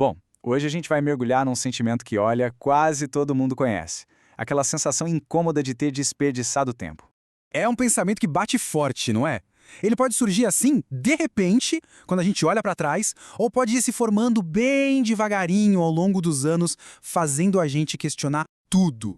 Bom, hoje a gente vai mergulhar num sentimento que, olha, quase todo mundo conhece. Aquela sensação incômoda de ter desperdiçado tempo. É um pensamento que bate forte, não é? Ele pode surgir assim, de repente, quando a gente olha para trás, ou pode ir se formando bem devagarinho ao longo dos anos, fazendo a gente questionar tudo.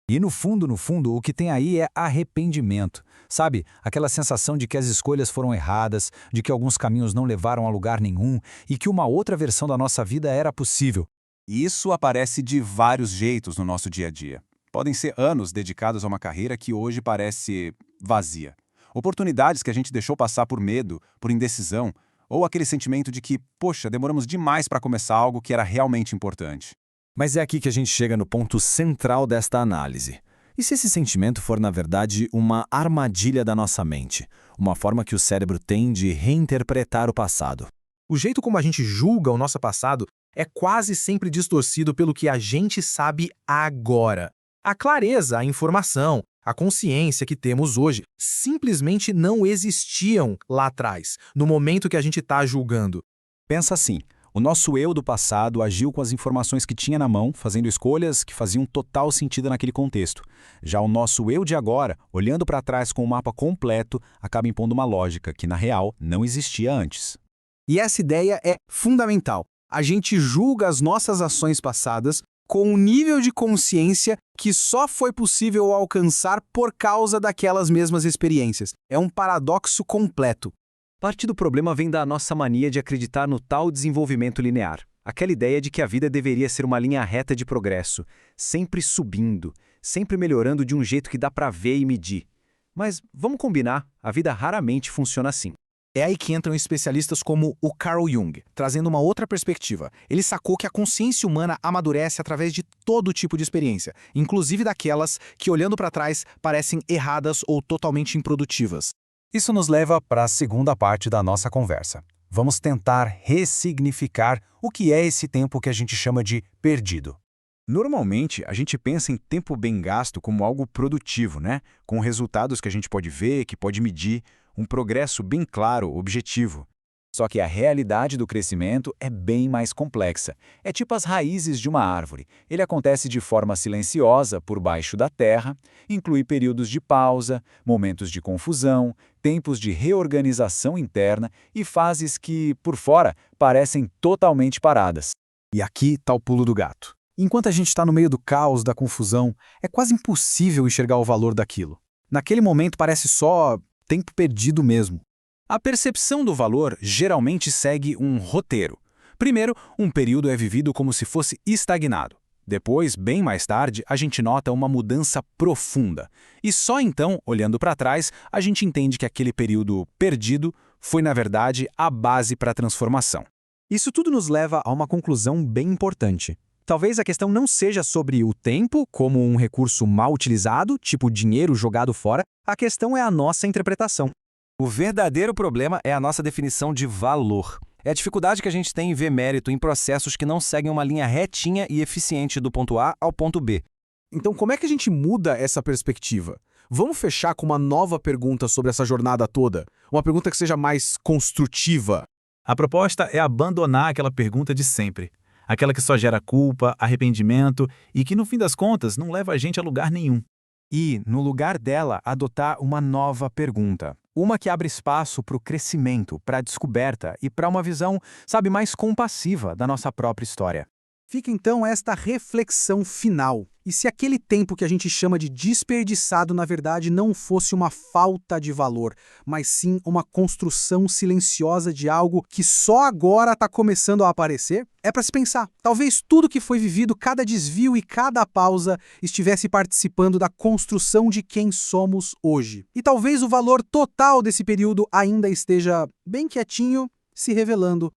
E no fundo, o que tem aí é arrependimento. Sabe, aquela sensação de que as escolhas foram erradas, de que alguns caminhos não levaram a lugar nenhum e que uma outra versão da nossa vida era possível. Isso aparece de vários jeitos no nosso dia a dia. Podem ser anos dedicados a uma carreira que hoje parece vazia. Oportunidades que a gente deixou passar por medo, por indecisão, ou aquele sentimento de que, poxa, demoramos demais para começar algo que era realmente importante. Mas é aqui que a gente chega no ponto central desta análise. E se esse sentimento for, na verdade, uma armadilha da nossa mente? Uma forma que o cérebro tem de reinterpretar o passado? O jeito como a gente julga o nosso passado é quase sempre distorcido pelo que a gente sabe agora. A clareza, a informação, a consciência que temos hoje simplesmente não existiam lá atrás, no momento que a gente está julgando. Pensa assim, o nosso eu do passado agiu com as informações que tinha na mão, fazendo escolhas que faziam total sentido naquele contexto. Já o nosso eu de agora, olhando para trás com o mapa completo, acaba impondo uma lógica que, na real, não existia antes. E essa ideia é fundamental. A gente julga as nossas ações passadas com um nível de consciência que só foi possível alcançar por causa daquelas mesmas experiências. É um paradoxo completo. Parte do problema vem da nossa mania de acreditar no tal desenvolvimento linear. Aquela ideia de que a vida deveria ser uma linha reta de progresso, sempre subindo, sempre melhorando de um jeito que dá para ver e medir. Mas vamos combinar, a vida raramente funciona assim. É aí que entram especialistas como o Carl Jung, trazendo uma outra perspectiva. Ele sacou que a consciência humana amadurece através de todo tipo de experiência, inclusive daquelas que, olhando para trás, parecem erradas ou totalmente improdutivas. Isso nos leva para a segunda parte da nossa conversa. Vamos tentar ressignificar o que é esse tempo que a gente chama de perdido. Normalmente, a gente pensa em tempo bem gasto como algo produtivo, né? Com resultados que a gente pode ver, que pode medir, um progresso bem claro, objetivo. Só que a realidade do crescimento é bem mais complexa. É tipo as raízes de uma árvore. Ele acontece de forma silenciosa por baixo da terra, inclui períodos de pausa, momentos de confusão, tempos de reorganização interna e fases que, por fora, parecem totalmente paradas. E aqui está o pulo do gato. Enquanto a gente está no meio do caos, da confusão, é quase impossível enxergar o valor daquilo. Naquele momento parece só tempo perdido mesmo. A percepção do valor geralmente segue um roteiro. Primeiro, um período é vivido como se fosse estagnado. Depois, bem mais tarde, a gente nota uma mudança profunda. E só então, olhando para trás, a gente entende que aquele período perdido foi, na verdade, a base para a transformação. Isso tudo nos leva a uma conclusão bem importante. Talvez a questão não seja sobre o tempo como um recurso mal utilizado, tipo dinheiro jogado fora, a questão é a nossa interpretação. O verdadeiro problema é a nossa definição de valor. É a dificuldade que a gente tem em ver mérito em processos que não seguem uma linha retinha e eficiente do ponto A ao ponto B. Então, como é que a gente muda essa perspectiva? Vamos fechar com uma nova pergunta sobre essa jornada toda? Uma pergunta que seja mais construtiva. A proposta é abandonar aquela pergunta de sempre. Aquela que só gera culpa, arrependimento e que, no fim das contas, não leva a gente a lugar nenhum. E, no lugar dela, adotar uma nova pergunta. Uma que abre espaço para o crescimento, para a descoberta e para uma visão, sabe, mais compassiva da nossa própria história. Fica então esta reflexão final. E se aquele tempo que a gente chama de desperdiçado, na verdade, não fosse uma falta de valor, mas sim uma construção silenciosa de algo que só agora está começando a aparecer? É para se pensar. Talvez tudo que foi vivido, cada desvio e cada pausa, estivesse participando da construção de quem somos hoje. E talvez o valor total desse período ainda esteja bem quietinho, se revelando